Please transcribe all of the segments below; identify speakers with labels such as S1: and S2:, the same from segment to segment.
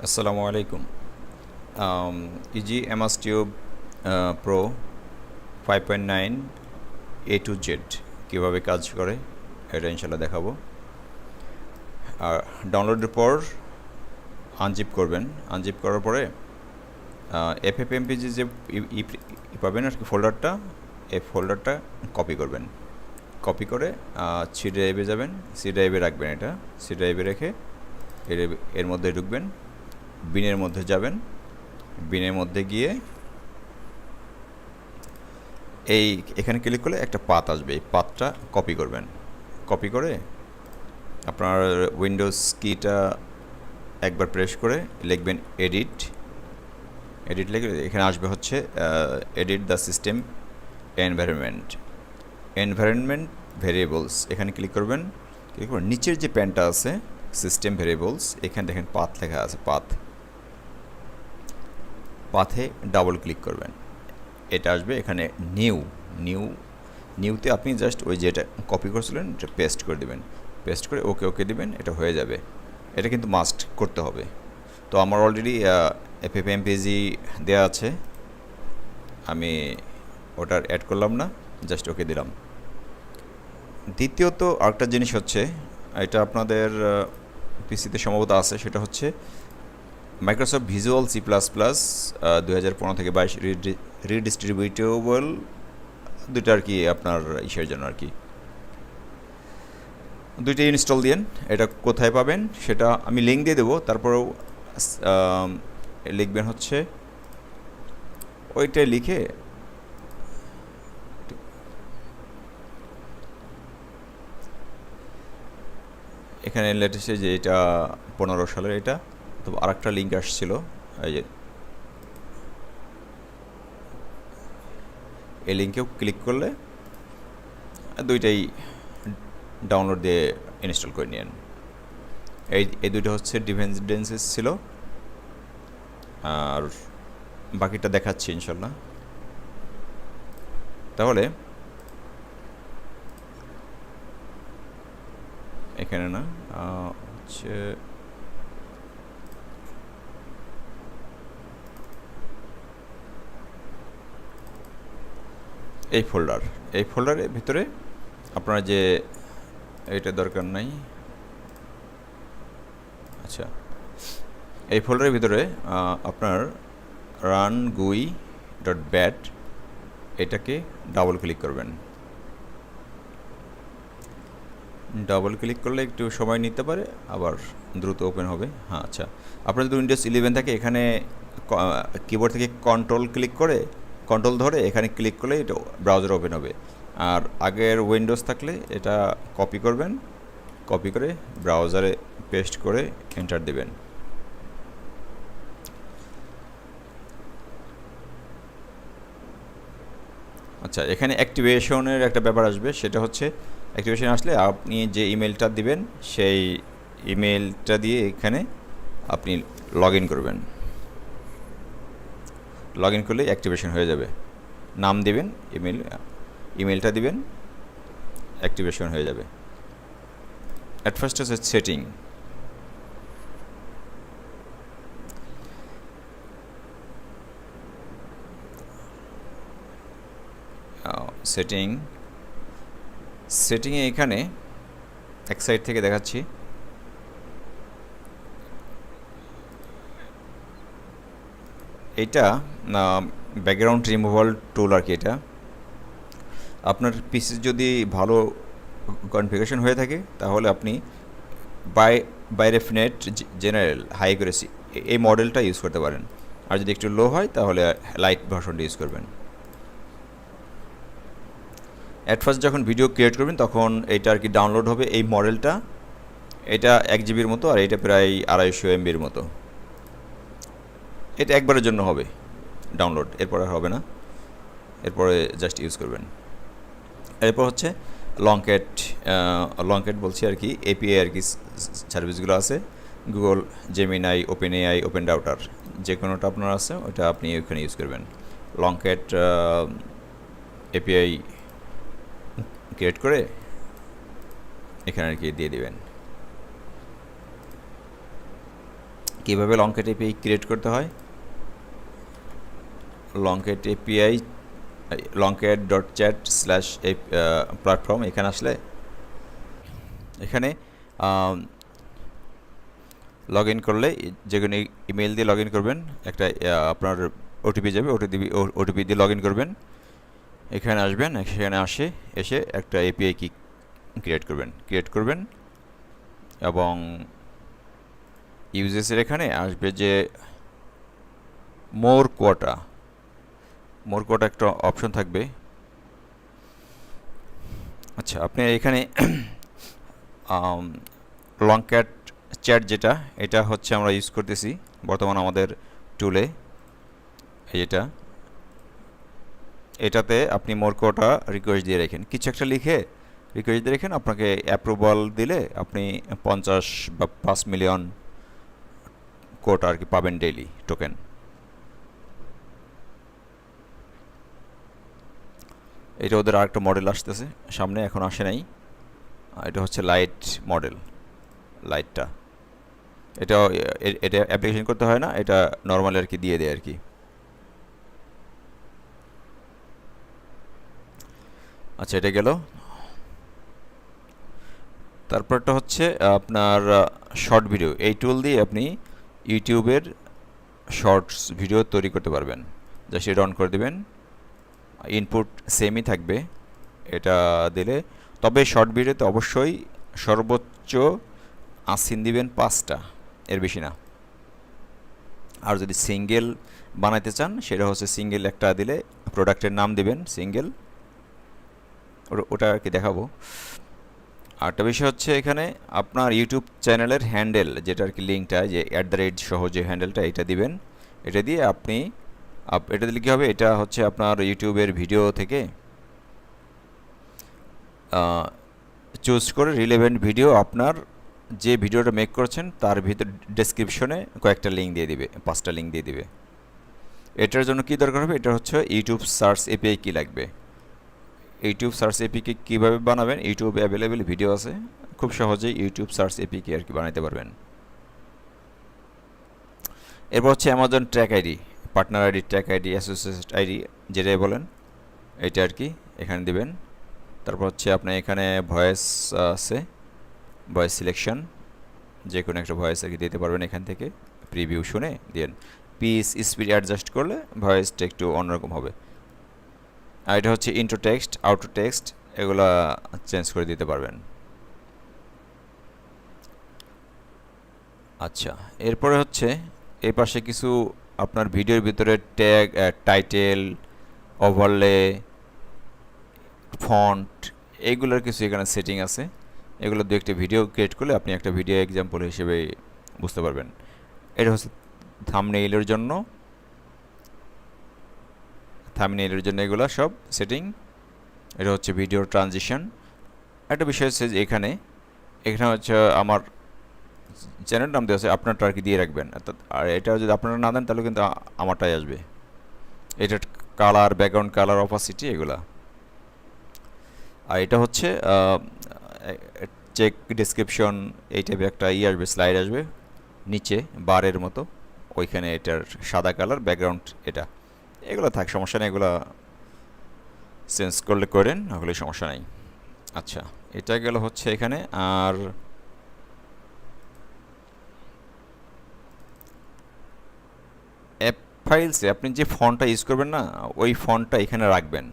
S1: আসসালামু আলাইকুম। Easy MS tube pro 5.9 A to Z কীভাবে কাজ করে এটা ইনশাল্লাহ দেখাবো। আর ডাউনলোডের পর আনজিপ করবেন। আনজিপ করার পরে এফএফএমপিজি যে পাবেন আর কি ফোল্ডারটা, এই ফোল্ডারটা কপি করবেন। কপি করে সি ড্রাইভে যাবেন, সি ড্রাইভে রাখবেন। এটা সি ড্রাইভে রেখে এর মধ্যে ঢুকবেন, বিনের মধ্যে যাবেন। বিনের মধ্যে গিয়ে এখানে ক্লিক করলে একটা পাথ আসবে, এই পাথটা কপি করবেন। কপি করে আপনার উইন্ডোজ কিটা একবার প্রেস করে লিখবেন এডিট। এডিট লিখে এখানে আসবে হচ্ছে edit the system environment variables. এখানে ক্লিক করবেন। ক্লিক করে নিচের যে প্যানটা আছে সিস্টেম ভেরিয়েবলস, এখানে দেখেন পাথ লেখা আছে। পাথে ডাবল ক্লিক করবেন, এটা আসবে। এখানে নিউতে আপনি জাস্ট ওই যেটা কপি করেছিলেন এটা পেস্ট করে দেবেন। পেস্ট করে ওকে দিবেন, এটা হয়ে যাবে। এটা কিন্তু মাস্ট করতে হবে। তো আমার অলরেডি এফএফএমপিজি দেওয়া আছে, আমি ওটার অ্যাড করলাম না, জাস্ট ওকে দিলাম। দ্বিতীয়ত আরেকটা জিনিস হচ্ছে, এটা আপনাদের পিসিতে সম্ভবত আছে, সেটা হচ্ছে Microsoft visual C plus plus 2015 থেকে 22 রিডিস্ট্রিবিউটেবল, দুইটা আর কি আপনার ইসের জন্য আর কি, দুইটাই ইনস্টল দিয়েন। এটা কোথায় পাবেন সেটা আমি লিঙ্ক দিয়ে দেবো। তারপরেও লিখবেন হচ্ছে ওইটাই লিখে এখানে লেটেস্টে যে এটা 15 সালের, এটা তো আরেকটা লিঙ্ক আসছিল, এই যে এই লিঙ্কেও ক্লিক করলে দুইটাই ডাউনলোড দিয়ে ইনস্টল করে নিন। এই দুইটা হচ্ছে ডিপেন্ডেন্সিস ছিল, আর বাকিটা দেখাচ্ছি ইনশাল্লাহ। তাহলে এখানে না হচ্ছে এই ফোল্ডারের ভিতরে আপনার যে এটা দরকার নাই, আচ্ছা, এই ফোল্ডারের ভিতরে আপনার রান গুই ডট ব্যাট এটাকে ডাবল ক্লিক করবেন। ডাবল ক্লিক করলে একটু সময় নিতে পারে, আবার দ্রুত ওপেন হবে। হ্যাঁ, আচ্ছা, আপনার যদি উইন্ডোজ 11 থাকে, এখানে কিবোর্ড থেকে কন্ট্রোল ধরে এখানে ক্লিক করলে এটা ব্রাউজার ওপেন হবে। আর আগের উইন্ডোজ থাকলে এটা কপি করবেন, কপি করে ব্রাউজারে পেস্ট করে এন্টার দেবেন। আচ্ছা, এখানে অ্যাক্টিভেশনের একটা ব্যাপার আসবে, সেটা হচ্ছে অ্যাক্টিভেশন আসলে আপনি যে ইমেলটা দিবেন সেই ইমেলটা দিয়ে এখানে আপনি লগ ইন করবেন। লগ ইন করলেই অ্যাক্টিভেশন হয়ে যাবে। নাম দিবেন, ইমেলটা দিবেন, অ্যাক্টিভেশন হয়ে যাবে। অ্যাট ফার্স্ট হচ্ছে সেটিংয়ে এখানে এক সাইড থেকে দেখাচ্ছি। এইটা ব্যাকগ্রাউন্ড রিমুভাল টুল আর কি। এটা আপনার পিসি যদি ভালো কনফিগারেশন হয়ে থাকে তাহলে আপনি বাইরেফনেট জেনারেল হাই অ্যাকুরেসি এই মডেলটা ইউজ করতে পারেন। আর যদি একটু লো হয় তাহলে লাইট ভার্সনটা ইউজ করবেন। অ্যাট ফার্স্ট যখন ভিডিও ক্রিয়েট করবেন তখন এইটা আর কি ডাউনলোড হবে, এই মডেলটা। এটা 1 জিবির মতো, আর এটা প্রায় 250 MBর মতো। এটা একবারের জন্য হবে ডাউনলোড, এরপর আর হবে না, এরপরে জাস্ট ইউজ করবেন। এরপর হচ্ছে লংক্যাট বলছি আর কি, এপিআই আর কি সার্ভিসগুলো আছে, Google Gemini, open AI, open router, যে কোনোটা আপনার আছে ওটা আপনি ওখানে ইউজ করবেন। লংক্যাট এপিআই ক্রিয়েট করে এখানে আর কি দিয়ে দিবেন। কীভাবে লংক্যাট এপিআই ক্রিয়েট করতে হয়, লংক্যাট এপিআই longcat.chat/ প্ল্যাটফর্ম, এখানে আসলে এখানে লগ ইন করলে যে কোনো ইমেল দিয়ে লগ ইন করবেন, একটা আপনার ওটিপি যাবে, ওটিপি দিয়ে লগ ইন করবেন, এখানে আসবেন, সেখানে এসে একটা এপিআই কি ক্রিয়েট করবেন এবং ইউজেসের এখানে আসবে যে মোর কোয়াটা একটা অপশন থাকবে। আচ্ছা, আপনি এখানে লংক্যাট চ্যাট যেটা, এটা হচ্ছে আমরা ইউজ করতেছি বর্তমান আমাদের টুলে, এটাতে আপনি মোর কোটা রিকোয়েস্ট দিয়ে রাখেন, কিছু একটা লিখে রিকোয়েস্ট দিয়ে রাখেন, আপনাকে অ্যাপ্রুভাল দিলে আপনি 50 বা 5 মিলিয়ন কোটা আর কি পাবেন ডেইলি টোকেন। এটা ওদের আরেকটা মডেল আসতেছে সামনে, এখন আসে নাই, এটা হচ্ছে লাইট মডেল, লাইটটা, এটা অ্যাপ্লিকেশন করতে হয় না, এটা নর্মালি আর কি দিয়ে দেয় আর কি। আচ্ছা, এটা গেল। তারপরটা হচ্ছে আপনার শর্ট ভিডিও, এই টুল দিয়ে আপনি ইউটিউবের শর্টস ভিডিও তৈরি করতে পারবেন। জাস্ট এটা অন করে দেবেন, ইনপুট সেমই থাকবে এটা দিলে, তবে শর্ট ভিডিওতে অবশ্যই সর্বোচ্চ আসিন দিবেন 5টা, এর বেশি না। আর যদি সিঙ্গেল বানাইতে চান সেটা হচ্ছে সিঙ্গেল একটা দিলে প্রোডাক্টের নাম দিবেন সিঙ্গেল, ওটা আর কি দেখাবো। আরেকটা বিষয় হচ্ছে এখানে আপনার ইউটিউব চ্যানেলের হ্যান্ডেল, যেটা আর কি লিঙ্কটা, যে @ সহ যে হ্যান্ডেলটা, এটা দিবেন। এটা দিয়ে আপনি এটা দিলে কী হবে, এটা হচ্ছে আপনার ইউটিউবের ভিডিও থেকে চুজ করে রিলেভেন্ট ভিডিও, আপনার যে ভিডিওটা মেক করছেন তার ভিতর ডেসক্রিপশনে কয়েকটা লিঙ্ক দিয়ে দিবে, 5টা লিঙ্ক দিয়ে দিবে। এটার জন্য কী দরকার হবে, এটা হচ্ছে ইউটিউব সার্চ এপিআই কি লাগবে। ইউটিউব সার্চ এপিকে কীভাবে বানাবেন, ইউটিউবে অ্যাভেলেবেল ভিডিও আছে, খুব সহজেই ইউটিউব সার্চ এপিকে আর কি বানাতে পারবেন। এরপর হচ্ছে Amazon track ID, partner ID, track ID, associate ID, যেটাই বলেন এটা আর কি এখানে দিবেন। তারপর হচ্ছে আপনার এখানে ভয়েস আছে, ভয়েস সিলেকশন, যে কোনো একটা ভয়েস আর কি দিতে পারবেন এখান থেকে, প্রিভিউ শুনে দিন। পিচ স্পিড অ্যাডজাস্ট করলে ভয়েসটা একটু অন্যরকম হবে। আর এটা হচ্ছে ইন্ট্রো টেক্সট, আউটো টেক্সট, এগুলা চেঞ্জ করে দিতে পারবেন। আচ্ছা, এরপরে হচ্ছে এই পাশে কিছু আপনার ভিডিওর ভিতরে ট্যাগ, টাইটেল, ওভারলে, ফন্ট, এইগুলোর কিছু এখানে সেটিং আছে, এগুলো দু একটা ভিডিও ক্রিয়েট করলে আপনি একটা ভিডিও এক্সাম্পল হিসেবে বুঝতে পারবেন। এটা হচ্ছে থাম্বনেইলের জন্য, এগুলো সব সেটিং। এটা হচ্ছে ভিডিও ট্রানজিশন। একটা বিষয় হচ্ছে যে এখানে হচ্ছে আমার চ্যানেল নাম দেওয়া আছে, আপনারটা আর কি দিয়ে রাখবেন, আর এটা যদি আপনারা না দেন তাহলে কিন্তু আমারটাই আসবে। এটা কালার, ব্যাকগ্রাউন্ড কালার, অপাসিটি, এগুলা। আর এটা হচ্ছে চেক ডেসক্রিপশন, এই টাইপের একটা আসবে, স্লাইড আসবে নিচে বারের মতো, ওইখানে এটার সাদা কালার ব্যাকগ্রাউন্ড, এটা এগুলো থাক, সমস্যা নেই, এগুলো চেঞ্জ করলে করেন, ওগুলো সমস্যা নেই। আচ্ছা, এটা গেল হচ্ছে এখানে। আর অ্যাপ ফাইলসে আপনি যে ফন্টটা ইউজ করবেন না, ওই ফন্টটা এখানে রাখবেন,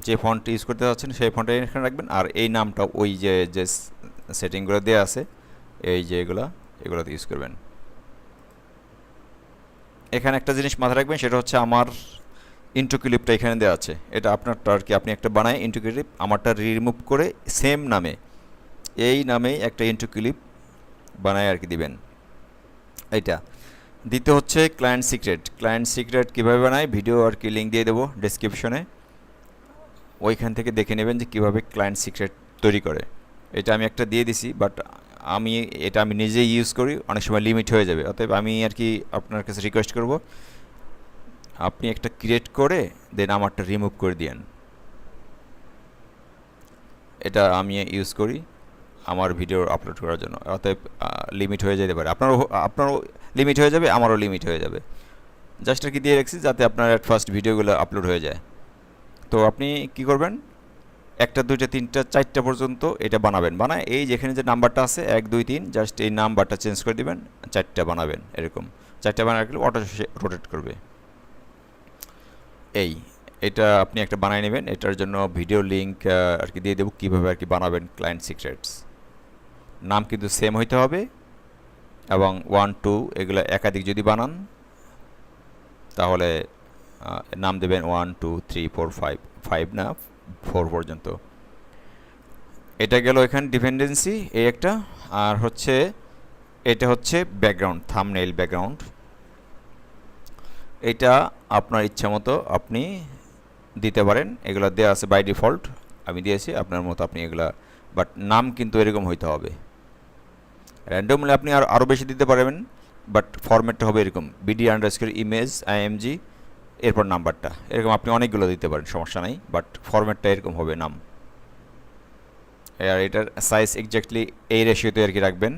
S1: যে ফন্টটা ইউজ করতে যাচ্ছেন সেই ফন্টটা এখানে রাখবেন। আর এই নামটা ওই যে সেটিংগুলো দেওয়া আছে, এই যে এগুলোতে ইউজ করবেন। এখানে একটা জিনিস মাথায় রাখবেন, সেটা হচ্ছে আমার ইন্ট্রো ক্লিপটা এখানে দেওয়া আছে, এটা আপনারটা আর কি, আপনি একটা বানায় ইন্ট্রো ক্লিপ, আমারটা রিমুভ করে সেম নামে, এই নামেই একটা ইন্ট্রো ক্লিপ বানায় আর কি দিবেন। এইটা দিতে হচ্ছে ক্লায়েন্ট সিক্রেট কীভাবে বানায়, ভিডিও আর কি লিঙ্ক দিয়ে দেবো ডেসক্রিপশনে, ওইখান থেকে দেখে নেবেন যে কীভাবে ক্লায়েন্ট সিক্রেট তৈরি করে। এটা আমি একটা দিয়ে দিছি, বাট এটা আমি নিজেই ইউজ করি, অনেক সময় লিমিট হয়ে যাবে, অতএব আমি আর কি আপনার কাছে রিকোয়েস্ট করব আপনি একটা ক্রিয়েট করে দেন আমারটা রিমুভ করে দিয়েন। এটা আমি ইউজ করি। আমার ভিডিও আপলোড করার জন্য। অতএব লিমিট হয়ে যেতে পারে, আপনারও লিমিট হয়ে যাবে, আমারও লিমিট হয়ে যাবে। জাস্ট আর কি দিয়ে রাখছি যাতে আপনার অ্যাট ফার্স্ট ভিডিওগুলো আপলোড হয়ে যায়। তো আপনি কি করবেন, 1টা 2টা 3টা 4টা পর্যন্ত এটা বানাবেন। বানায় এই যেখানে যে নাম্বারটা আছে 1 2 3 জাস্ট এই নাম্বারটা চেঞ্জ করে দিবেন, 4টা বানাবেন। এরকম 4টা বানালে অটো রোটেট করবে। এটা আপনি একটা বানায় নেবেন। এটার জন্য ভিডিও লিঙ্ক আর কি দিয়ে দেবো কীভাবে আর কি বানাবেন। ক্লায়েন্ট সিক্রেটস নাম কিন্তু সেম হইতে হবে, এবং 1 2 এগুলো একাধিক যদি বানান তাহলে নাম দেবেন 1 2 3 4 5, 5 না 4 পর্যন্ত। এটা গেল এখানে ডিপেন্ডেন্সি এই একটা। আর হচ্ছে এটা হচ্ছে ব্যাকগ্রাউন্ড, থাম্বনেইল ব্যাকগ্রাউন্ড। এটা আপনার ইচ্ছা মতো আপনি দিতে পারেন, এগুলো দেওয়া আছে বাই ডিফল্ট, আমি দিয়েছি আপনার মতো আপনি এগুলা, বাট নাম কিন্তু এরকম হইতে হবে। র্যান্ডমলি আপনি আরও বেশি দিতে পারবেন, বাট ফরম্যাটটা হবে এরকম BD_image IMG এরপর নাম্বারটা, এরকম আপনি অনেকগুলো দিতে পারেন, সমস্যা নাই, বাট ফরম্যাটটা এরকম হবে নাম। আর এটার সাইজ এক্স্যাক্টলি এই রেশিওতে আর কি রাখবেন।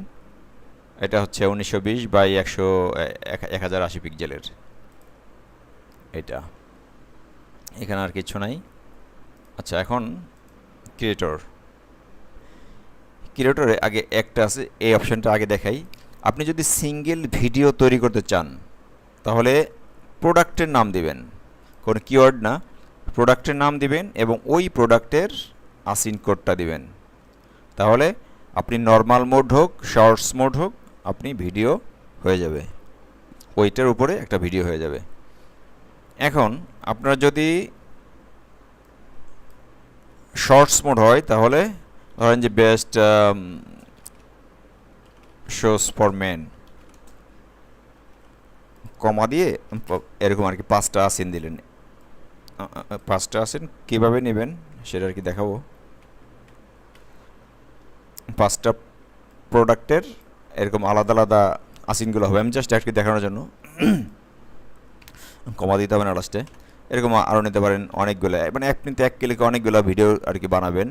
S1: এটা হচ্ছে 1920x1080 পিক্সেলের। এটা এখানে আর কিছু নাই। আচ্ছা, এখন ক্রিয়েটরে আগে একটা আছে, এই অপশানটা আগে দেখাই। আপনি যদি সিঙ্গেল ভিডিও তৈরি করতে চান তাহলে প্রোডাক্টের নাম দিবেন, কোনো কিওয়ার্ড না, প্রোডাক্টের নাম দিবেন এবং ওই প্রোডাক্টের আসিন কোডটা দিবেন। তাহলে আপনি নর্মাল মোড হোক শর্টস মোড হোক আপনি ভিডিও হয়ে যাবে, ওইটার উপরে একটা ভিডিও হয়ে যাবে। এখন আপনার যদি শর্টস মোড হয় তাহলে ধরেন যে বেস্ট শোস ফর মেন কমা দিয়ে এরকম আর কি 5টা আসিন দিলেন। 5টা আসিন কীভাবে নেবেন সেটা আর কি দেখাবো। 5টা প্রোডাক্টের এরকম আলাদা আলাদা আসিনগুলো হবে, আমি জাস্ট একটি দেখানোর জন্য কমা দিতে হবে না লাস্টে। এরকম আরও নিতে পারেন অনেকগুলো, মানে আপনি তো এক ক্লিকে অনেকগুলো ভিডিও আর কি বানাবেন।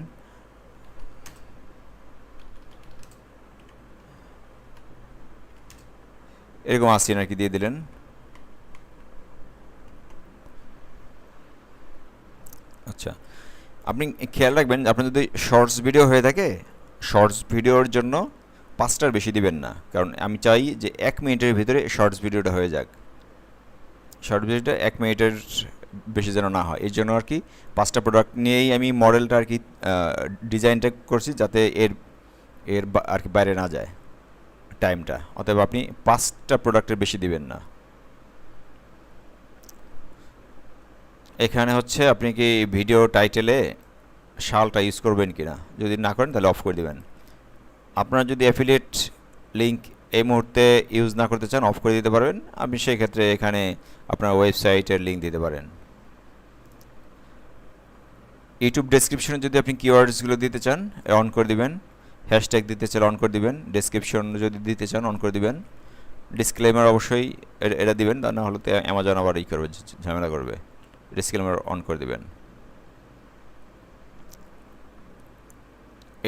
S1: এরকম আসিন আর কি দিয়ে দিলেন। আচ্ছা, আপনি খেয়াল রাখবেন আপনার যদি শর্টস ভিডিও হয়ে থাকে, শর্টস ভিডিওর জন্য 5টার বেশি দিবেন না, কারণ আমি চাই যে 1 মিনিটের ভিতরে শর্টস ভিডিওটা হয়ে যাক। শর্ট ভিডিওটা 1 মিনিটের বেশি যেন না হয়, এর জন্য আর কি 5টা প্রোডাক্ট নিয়েই আমি মডেলটা আর কি ডিজাইনটা করছি যাতে এর আর কি বাইরে না যায় টাইমটা। অতএব আপনি 5টা প্রোডাক্টের বেশি দিবেন না। এখানে হচ্ছে আপনি কি ভিডিও টাইটেলে শালটা ইউজ করবেন কিনা, যদি না করেন তাহলে অফ করে দিবেন। আপনারা যদি অ্যাফিলিয়েট লিঙ্ক এই মুহূর্তে ইউজ না করতে চান অফ করে দিতে পারবেন। আপনি সেই ক্ষেত্রে এখানে আপনার ওয়েবসাইটের লিঙ্ক দিতে পারেন। ইউটিউব ডেসক্রিপশনে যদি আপনি কিওয়ার্ডসগুলো দিতে চান অন করে দিবেন, হ্যাশট্যাগ দিতে চান অন করে দিবেন, ডেসক্রিপশন যদি দিতে চান অন করে দিবেন, ডিসক্লেমার অবশ্যই এটা দিবেন, তা না হলে তো অ্যামাজন আবার ই করবে, ঝামেলা করবে। ডিসক্লেমার অন করে দিবেন।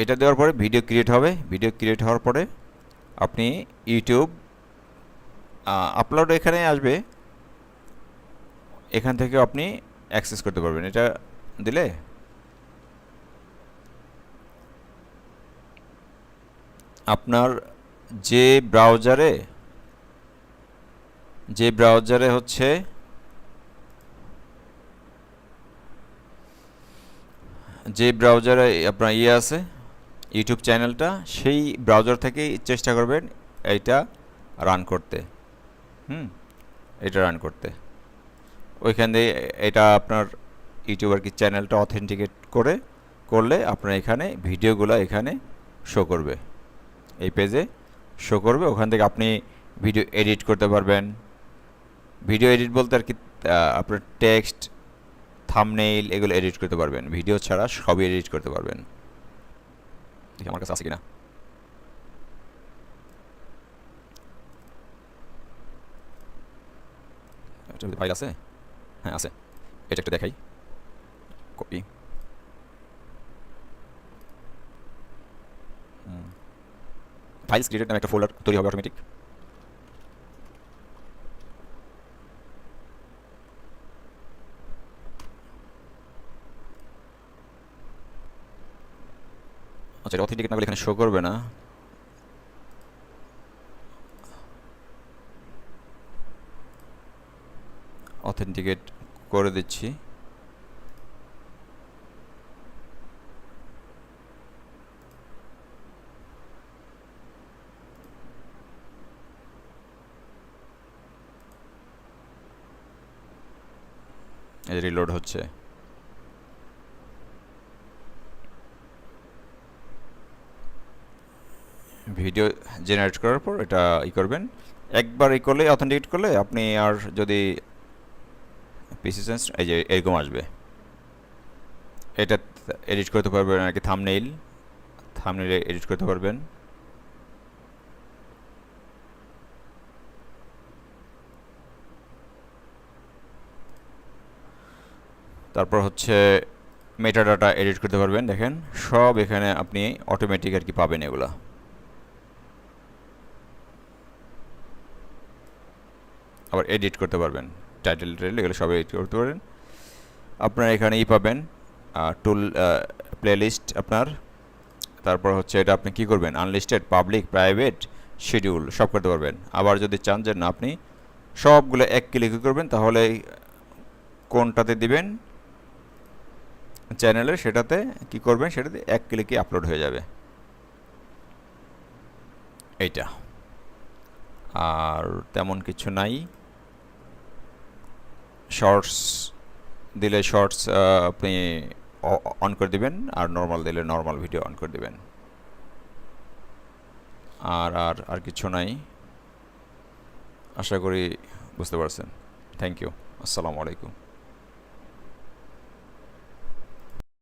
S1: এটা দেওয়ার পরে ভিডিও ক্রিয়েট হবে। ভিডিও ক্রিয়েট হওয়ার পরে আপনি ইউটিউব আপলোড এখানে আসবে, এখান থেকে আপনি অ্যাক্সেস করতে পারবেন। এটা দিলে আপনার যে ব্রাউজারে হচ্ছে আপনার আছে ইউটিউব চ্যানেলটা, সেই ব্রাউজার থেকেই চেষ্টা করবেন এইটা রান করতে। এটা রান করতে ওইখান দিয়ে এটা আপনার ইউটিউব আর কি চ্যানেলটা অথেন্টিকেট করলে আপনার এখানে ভিডিওগুলো এখানে শো করবে, এই পেজে শো করবে। ওখান থেকে আপনি ভিডিও এডিট করতে পারবেন। ভিডিও এডিট বলতে আর কি আপনার টেক্সট থাম্বনেইল এগুলো এডিট করতে পারবেন, ভিডিও ছাড়া সবই এডিট করতে পারবেন। দেখি আমার কাছে আছে কিনা। ফাইল আছে, হ্যাঁ আছে। এটা একটু দেখাই, কপি ফাইলস ক্রিয়েটেড নামে একটা ফোল্ডার তৈরি হবে অটোমেটিক। আচ্ছা, অথেন্টিকেট না করলে এখানে শো করবে না। অথেন্টিকেট করে দিচ্ছি। এই রিলোড হচ্ছে। ভিডিও জেনারেট করার পর এটা করবেন। একবার করলে অথেন্টিকেট করলে আপনি আর যদি পিসি সেন্স এই যে এরকম আসবে, এটা এডিট করতে পারবেন আর কি। থাম্বনেইল এডিট করতে পারবেন। তারপর হচ্ছে মেটা ডাটা এডিট করতে পারবেন। দেখেন সব এখানে আপনি অটোমেটিক আর কি পাবেন এগুলা। আবার এডিট করতে পারবেন, টাইটেল এগুলো সব এডিট করতে পারেন। আপনার এখানে পাবেন টুল প্লেলিস্ট আপনার। তারপর হচ্ছে এটা আপনি কি করবেন, আনলিস্টেড, পাবলিক, প্রাইভেট, শিডিউল সব করতে পারবেন। আবার যদি চান যে না আপনি সবগুলো এক ক্লিকে করবেন, তাহলে কোনটাতে দিবেন চ্যানেলে, সেটাতে কি করবেন, সেটাতে এক ক্লিকে আপলোড হয়ে যাবে এইটা। আর তেমন কিছু নাই। শর্টস দিলে শর্টস আপনি অন করে দিবেন, আর নর্মাল দিলে নর্মাল ভিডিও অন করে দিবেন। আর আর আর কিছু নাই। আশা করি বুঝতে পারছেন। Thank you. আসসালামু আলাইকুম।